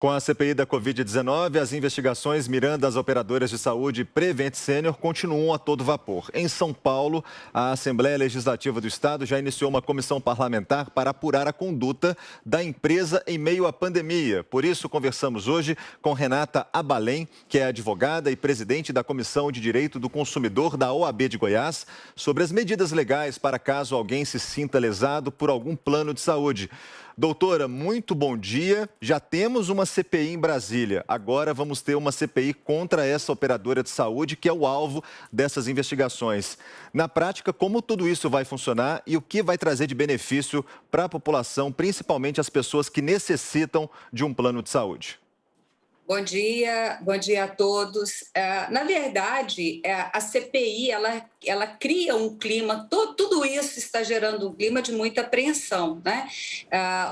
Com a CPI da Covid-19, as investigações mirando as operadoras de saúde Prevent Senior continuam a todo vapor. Em São Paulo, a Assembleia Legislativa do Estado já iniciou uma comissão parlamentar para apurar a conduta da empresa em meio à pandemia. Por isso, conversamos hoje com Renata Abalém, que é advogada e presidente da Comissão de Direito do Consumidor da OAB de Goiás, sobre as medidas legais para caso alguém se sinta lesado por algum plano de saúde. Doutora, muito bom dia. Já temos uma CPI em Brasília. Agora vamos ter uma CPI contra essa operadora de saúde, que é o alvo dessas investigações. Na prática, como tudo isso vai funcionar e o que vai trazer de benefício para a população, principalmente as pessoas que necessitam de um plano de saúde? Bom dia a todos. Na verdade, a CPI ela cria um clima, tudo isso está gerando um clima de muita apreensão, né?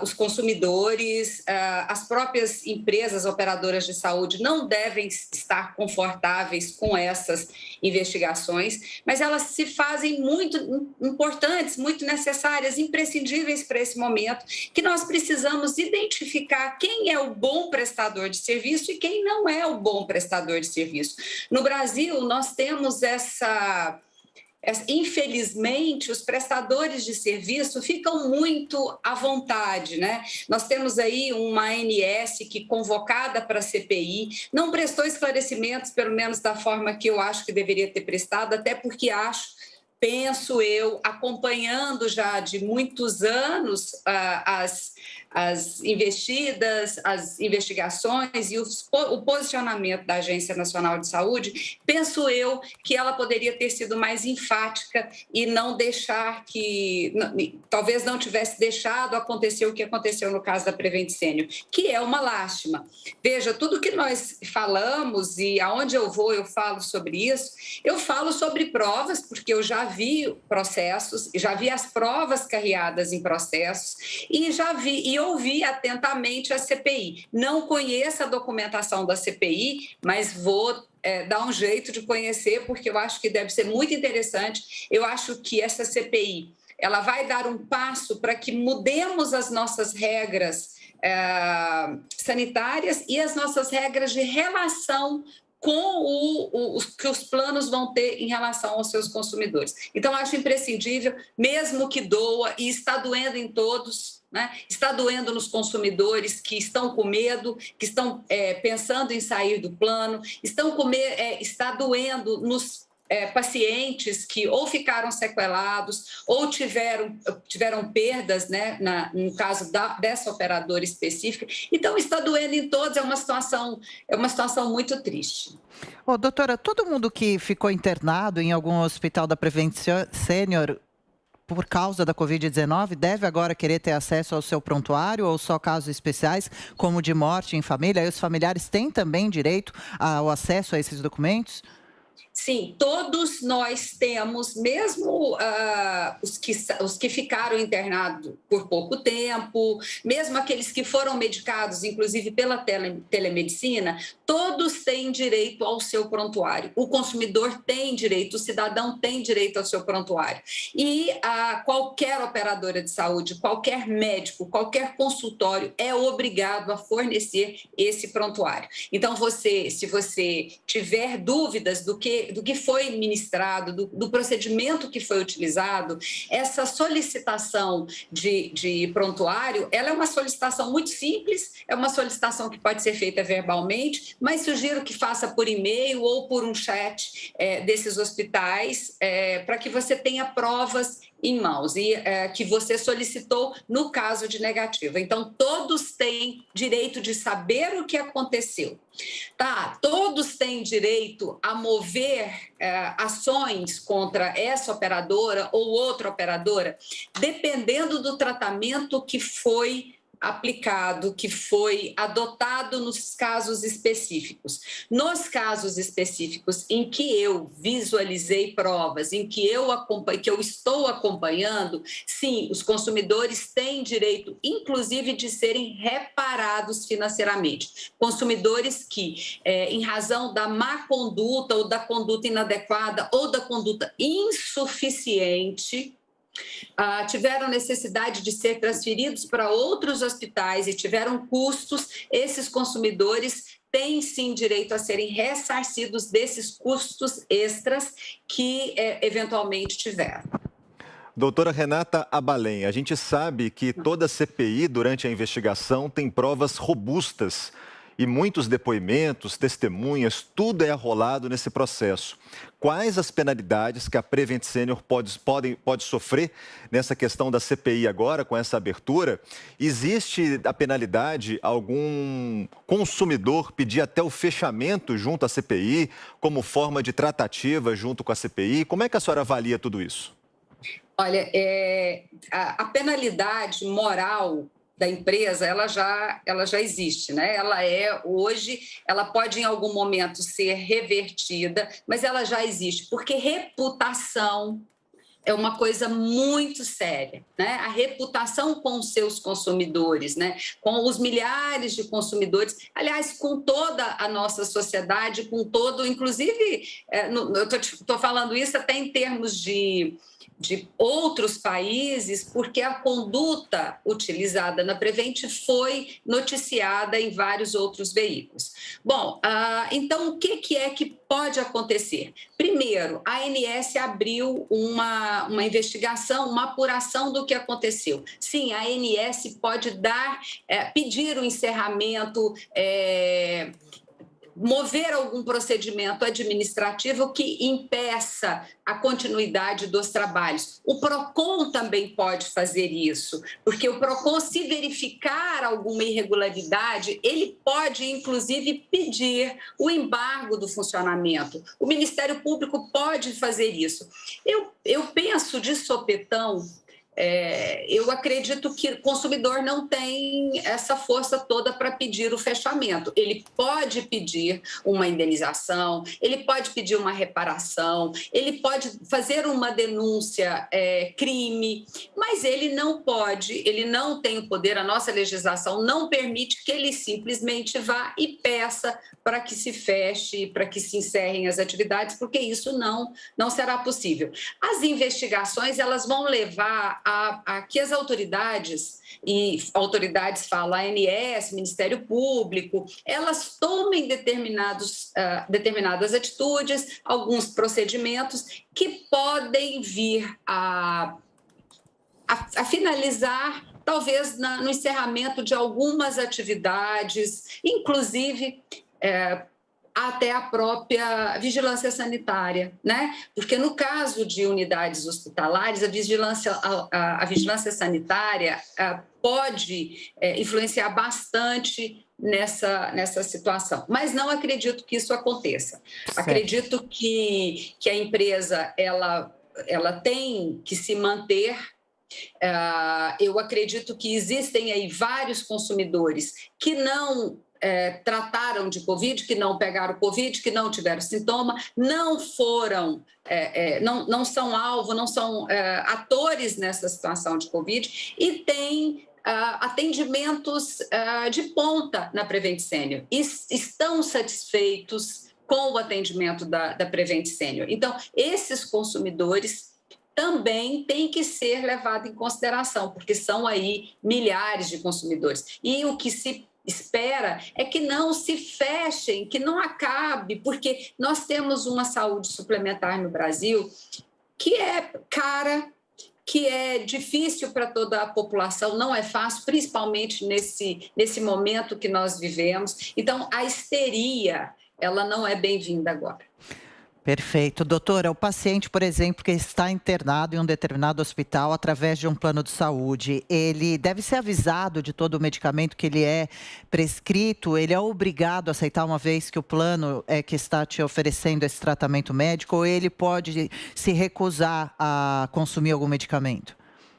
Os consumidores, as próprias empresas operadoras de saúde não devem estar confortáveis com essas investigações, mas elas se fazem muito importantes, muito necessárias, imprescindíveis para esse momento, que nós precisamos identificar quem é o bom prestador de serviço e quem não é o bom prestador de serviço. No Brasil, nós temos infelizmente, os prestadores de serviço ficam muito à vontade, né? Nós temos aí uma ANS que, convocada para a CPI, não prestou esclarecimentos, pelo menos da forma que eu acho que deveria ter prestado, até porque penso eu, acompanhando já de muitos anos as investidas, as investigações e o posicionamento da Agência Nacional de Saúde, penso eu que ela poderia ter sido mais enfática e não deixar talvez não tivesse deixado acontecer o que aconteceu no caso da Prevent Senior, que é uma lástima. Veja, tudo que nós falamos e aonde eu vou eu falo sobre isso, eu falo sobre provas, porque eu já vi processos, já vi as provas carreadas em processos e já vi e ouvi atentamente a CPI. Não conheço a documentação da CPI, mas vou dar um jeito de conhecer, porque eu acho que deve ser muito interessante. Eu acho que essa CPI ela vai dar um passo para que mudemos as nossas regras sanitárias e as nossas regras de relação com os que os planos vão ter em relação aos seus consumidores. Então, acho imprescindível, mesmo que doa, e está doendo em todos, né? Está doendo nos consumidores que estão com medo, que estão pensando em sair do plano, está doendo nos pacientes que ou ficaram sequelados ou tiveram perdas, né, no caso dessa operadora específica. Então, está doendo em todos, é uma situação muito triste. Ô, doutora, todo mundo que ficou internado em algum hospital da Prevent Senior por causa da Covid-19 deve agora querer ter acesso ao seu prontuário ou só casos especiais, como de morte em família? E os familiares têm também direito ao acesso a esses documentos? Sim, todos nós temos, mesmo os que ficaram internados por pouco tempo, mesmo aqueles que foram medicados, inclusive pela telemedicina, todos têm direito ao seu prontuário. O consumidor tem direito, o cidadão tem direito ao seu prontuário. E qualquer operadora de saúde, qualquer médico, qualquer consultório é obrigado a fornecer esse prontuário. Então, se você tiver dúvidas do que foi ministrado, do procedimento que foi utilizado, essa solicitação de prontuário, ela é uma solicitação muito simples, é uma solicitação que pode ser feita verbalmente, mas sugiro que faça por e-mail ou por um chat desses hospitais, para que você tenha provas em mãos e que você solicitou no caso de negativa. Então, todos têm direito de saber o que aconteceu. Tá? Todos têm direito a mover ações contra essa operadora ou outra operadora, dependendo do tratamento que foi aplicado, que foi adotado nos casos específicos. Nos casos específicos em que eu visualizei provas, em que eu estou acompanhando, sim, os consumidores têm direito, inclusive, de serem reparados financeiramente. Consumidores que, em razão da má conduta ou da conduta inadequada ou da conduta insuficiente, tiveram necessidade de ser transferidos para outros hospitais e tiveram custos, esses consumidores têm sim direito a serem ressarcidos desses custos extras que eventualmente tiveram. Doutora Renata Abalém, a gente sabe que toda CPI, durante a investigação, tem provas robustas e muitos depoimentos, testemunhas, tudo é arrolado nesse processo. Quais as penalidades que a Prevent Senior pode sofrer nessa questão da CPI agora, com essa abertura? Existe a penalidade, algum consumidor pedir até o fechamento junto à CPI, como forma de tratativa junto com a CPI? Como é que a senhora avalia tudo isso? Olha, a penalidade moral da empresa, ela já existe, né? Hoje, ela pode em algum momento ser revertida, mas ela já existe, porque reputação é uma coisa muito séria, né? A reputação com os seus consumidores, né? Com os milhares de consumidores, aliás, com toda a nossa sociedade, com todo, inclusive, eu estou falando isso até em termos de outros países, porque a conduta utilizada na Prevent foi noticiada em vários outros veículos. Bom, então o que é que pode acontecer? Primeiro, a ANS abriu uma investigação, uma apuração do que aconteceu. Sim, a ANS pode pedir o encerramento, mover algum procedimento administrativo que impeça a continuidade dos trabalhos. O PROCON também pode fazer isso, porque o PROCON, se verificar alguma irregularidade, ele pode, inclusive, pedir o embargo do funcionamento. O Ministério Público pode fazer isso. Eu penso de sopetão, eu acredito que o consumidor não tem essa força toda para pedir o fechamento. Ele pode pedir uma indenização, ele pode pedir uma reparação, ele pode fazer uma denúncia crime, mas ele não tem o poder, a nossa legislação não permite que ele simplesmente vá e peça para que se feche, para que se encerrem as atividades, porque isso não será possível. As investigações, elas vão levar a que as autoridades, e autoridades falam ANS, Ministério Público, elas tomem determinadas atitudes, alguns procedimentos que podem vir a finalizar, talvez no encerramento de algumas atividades, inclusive até a própria vigilância sanitária, né? Porque no caso de unidades hospitalares, a vigilância sanitária pode influenciar bastante nessa situação. Mas não acredito que isso aconteça. Certo. Acredito que a empresa ela tem que se manter. Eu acredito que existem aí vários consumidores que não trataram de Covid, que não pegaram Covid, que não tiveram sintoma, não foram, não são alvo, não são atores nessa situação de Covid e tem atendimentos de ponta na Prevent Senior. Estão satisfeitos com o atendimento da Prevent Senior. Então, esses consumidores também têm que ser levados em consideração, porque são aí milhares de consumidores. E o que se espera é que não se fechem, que não acabe, porque nós temos uma saúde suplementar no Brasil que é cara, que é difícil para toda a população, não é fácil, principalmente nesse momento que nós vivemos. Então, a histeria, ela não é bem-vinda agora. Perfeito. Doutora, o paciente, por exemplo, que está internado em um determinado hospital através de um plano de saúde, ele deve ser avisado de todo o medicamento que ele é prescrito? Ele é obrigado a aceitar uma vez que o plano é que está te oferecendo esse tratamento médico, ou ele pode se recusar a consumir algum medicamento?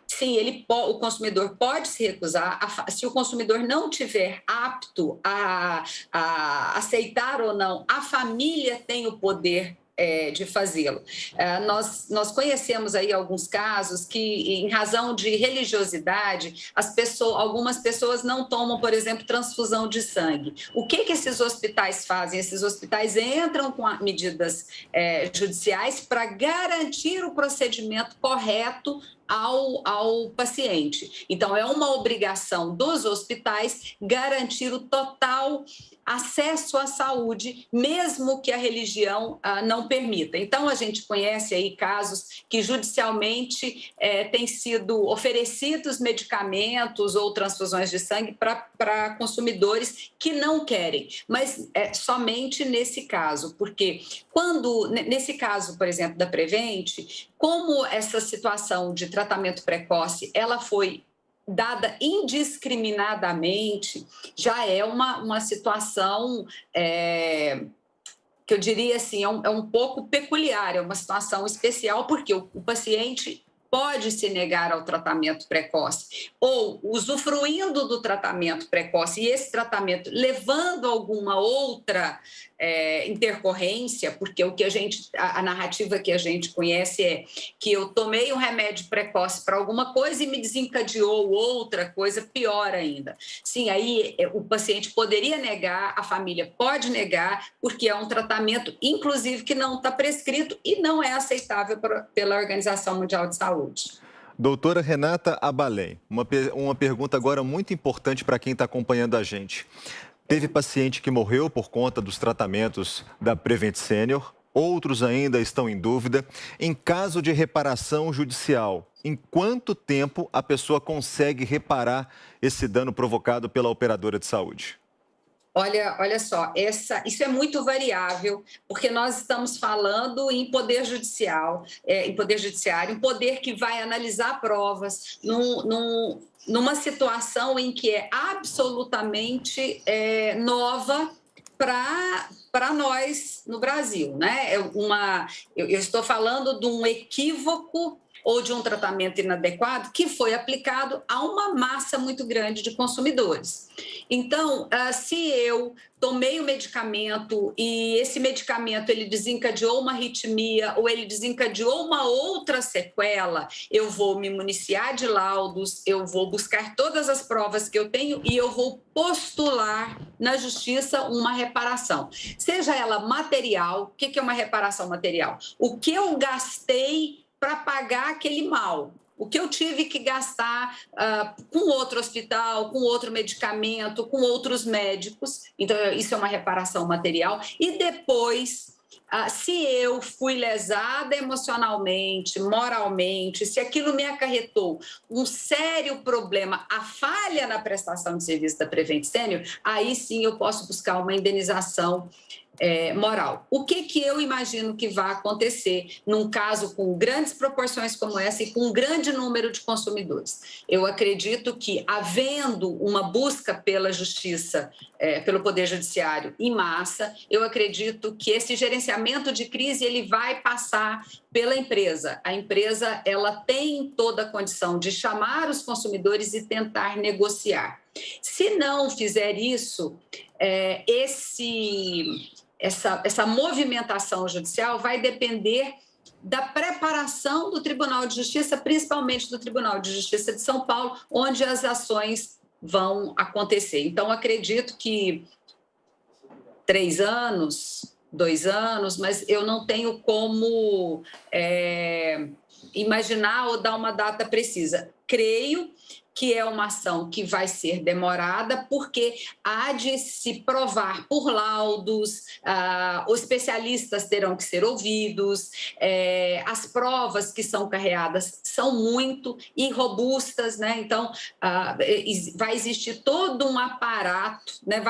Sim, o consumidor pode se recusar. Se o consumidor não tiver apto a aceitar ou não, a família tem o poder de fazê-lo. Nós conhecemos aí alguns casos que, em razão de religiosidade, algumas pessoas não tomam, por exemplo, transfusão de sangue. O que esses hospitais fazem? Esses hospitais entram com medidas judiciais para garantir o procedimento correto ao paciente. Então, é uma obrigação dos hospitais garantir o total acesso à saúde, mesmo que a religião não permita. Então, a gente conhece aí casos que judicialmente têm sido oferecidos medicamentos ou transfusões de sangue para consumidores que não querem, mas somente nesse caso, porque nesse caso, por exemplo, da Prevent, como essa situação de tratamento precoce, ela foi dada indiscriminadamente, já é uma situação que eu diria assim, é um pouco peculiar, é uma situação especial, porque o paciente pode se negar ao tratamento precoce, ou usufruindo do tratamento precoce, e esse tratamento levando a alguma outra intercorrência, porque a narrativa que a gente conhece é que eu tomei um remédio precoce para alguma coisa e me desencadeou outra coisa pior ainda. Sim, aí o paciente poderia negar, a família pode negar, porque é um tratamento, inclusive, que não está prescrito e não é aceitável pela Organização Mundial de Saúde. Doutora Renata Abalém, uma pergunta agora muito importante para quem está acompanhando a gente. Teve paciente que morreu por conta dos tratamentos da Prevent Senior, outros ainda estão em dúvida. Em caso de reparação judicial, em quanto tempo a pessoa consegue reparar esse dano provocado pela operadora de saúde? Olha só, isso é muito variável, porque nós estamos falando em poder judicial, um poder que vai analisar provas numa situação em que é absolutamente nova para nós no Brasil, né? Eu estou falando de um equívoco ou de um tratamento inadequado que foi aplicado a uma massa muito grande de consumidores. Então, se eu tomei o medicamento e esse medicamento ele desencadeou uma arritmia ou ele desencadeou uma outra sequela, eu vou me municiar de laudos, eu vou buscar todas as provas que eu tenho e eu vou postular na justiça uma reparação. Seja ela material, o que é uma reparação material? O que eu gastei para pagar aquele mal. O que eu tive que gastar com outro hospital, com outro medicamento, com outros médicos. Então, isso é uma reparação material. E depois, se eu fui lesada emocionalmente, moralmente, se aquilo me acarretou um sério problema, a falha na prestação de serviço da Prevent Senior, aí sim eu posso buscar uma indenização moral. O que eu imagino que vai acontecer num caso com grandes proporções como essa e com um grande número de consumidores? Eu acredito que, havendo uma busca pela justiça, pelo Poder Judiciário em massa, eu acredito que esse gerenciamento de crise ele vai passar pela empresa. A empresa ela tem toda a condição de chamar os consumidores e tentar negociar. Se não fizer isso, essa movimentação judicial vai depender da preparação do Tribunal de Justiça, principalmente do Tribunal de Justiça de São Paulo, onde as ações vão acontecer. Então, acredito que 3 anos, 2 anos, mas eu não tenho como imaginar ou dar uma data precisa. Creio que é uma ação que vai ser demorada, porque há de se provar por laudos, os especialistas terão que ser ouvidos, as provas que são carreadas são muito e robustas, né? Então, vai existir todo um aparato, né?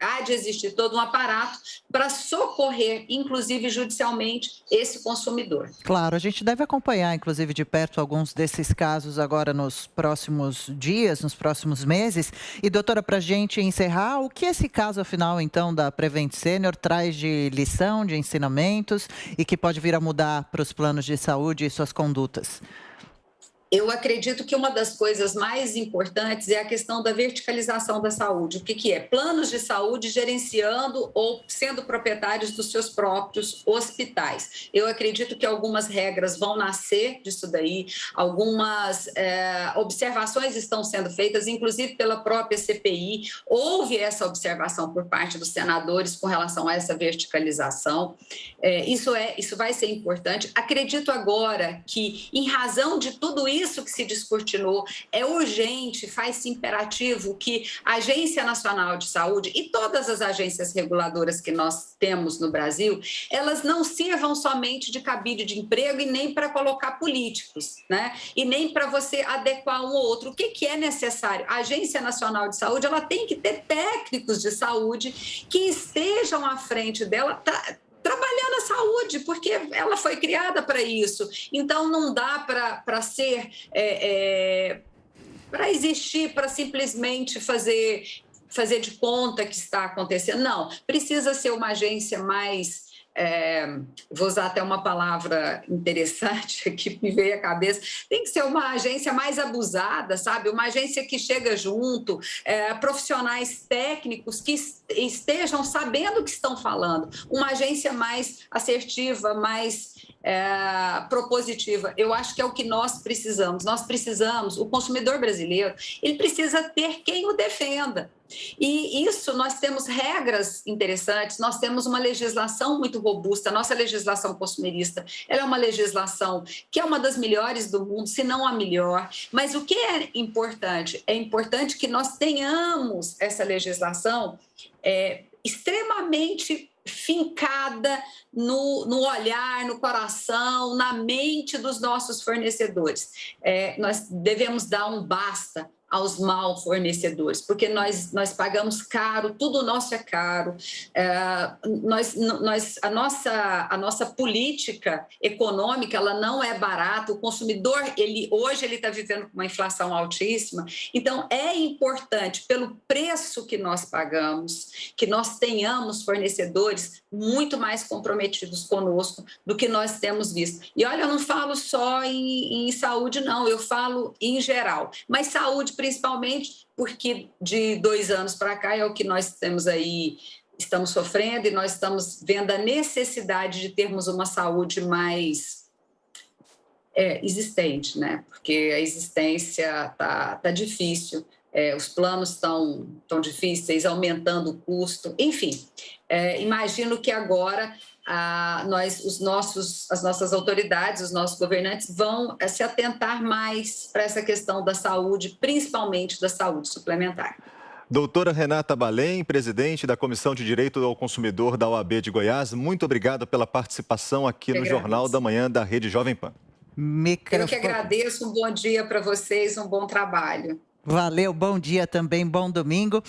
Há de existir todo um aparato para socorrer, inclusive judicialmente, esse consumidor. Claro, a gente deve acompanhar, inclusive, de perto alguns desses casos agora nos próximos dias, nos próximos meses. E, doutora, para a gente encerrar, o que esse caso, afinal, então, da Prevent Senior traz de lição, de ensinamentos e que pode vir a mudar para os planos de saúde e suas condutas? Eu acredito que uma das coisas mais importantes é a questão da verticalização da saúde. O que é? Planos de saúde gerenciando ou sendo proprietários dos seus próprios hospitais. Eu acredito que algumas regras vão nascer disso daí, algumas observações estão sendo feitas, inclusive pela própria CPI. Houve essa observação por parte dos senadores com relação a essa verticalização. Isso vai ser importante. Acredito agora que, em razão de tudo isso isso que se descortinou. É urgente, faz-se imperativo que a Agência Nacional de Saúde e todas as agências reguladoras que nós temos no Brasil, elas não sirvam somente de cabide de emprego e nem para colocar políticos, né? E nem para você adequar um ou outro. O que é necessário? A Agência Nacional de Saúde, ela tem que ter técnicos de saúde que estejam à frente dela, trabalhando a saúde, porque ela foi criada para isso. Então, não dá para ser... para existir, para simplesmente fazer de conta que está acontecendo. Não, precisa ser uma agência mais... vou usar até uma palavra interessante que me veio à cabeça, tem que ser uma agência mais abusada, sabe? Uma agência que chega junto, profissionais técnicos que estejam sabendo o que estão falando, uma agência mais assertiva, mais propositiva. Eu acho que é o que nós precisamos. Nós precisamos, o consumidor brasileiro, ele precisa ter quem o defenda. E isso, nós temos regras interessantes, nós temos uma legislação muito robusta, a nossa legislação consumerista, ela é uma legislação que é uma das melhores do mundo, se não a melhor, mas o que é importante? É importante que nós tenhamos essa legislação extremamente fincada no olhar, no coração, na mente dos nossos fornecedores. Nós devemos dar um basta aos mal fornecedores, porque nós pagamos caro, tudo nosso é caro. A nossa política econômica, ela não é barata, o consumidor, hoje ele está vivendo com uma inflação altíssima, então é importante, pelo preço que nós pagamos, que nós tenhamos fornecedores muito mais comprometidos conosco do que nós temos visto. E olha, eu não falo só em saúde, não, eu falo em geral, mas saúde principalmente porque de 2 anos para cá é o que nós temos aí, estamos sofrendo e nós estamos vendo a necessidade de termos uma saúde mais existente, né? Porque a existência tá difícil, os planos estão difíceis, aumentando o custo, enfim. Imagino que agora as nossas autoridades, os nossos governantes vão se atentar mais para essa questão da saúde, principalmente da saúde suplementar. Doutora Renata Balém, presidente da Comissão de Direito ao Consumidor da OAB de Goiás, muito obrigado pela participação aqui no Jornal da Manhã da Rede Jovem Pan. Eu que agradeço, um bom dia para vocês, um bom trabalho. Valeu, bom dia também, bom domingo.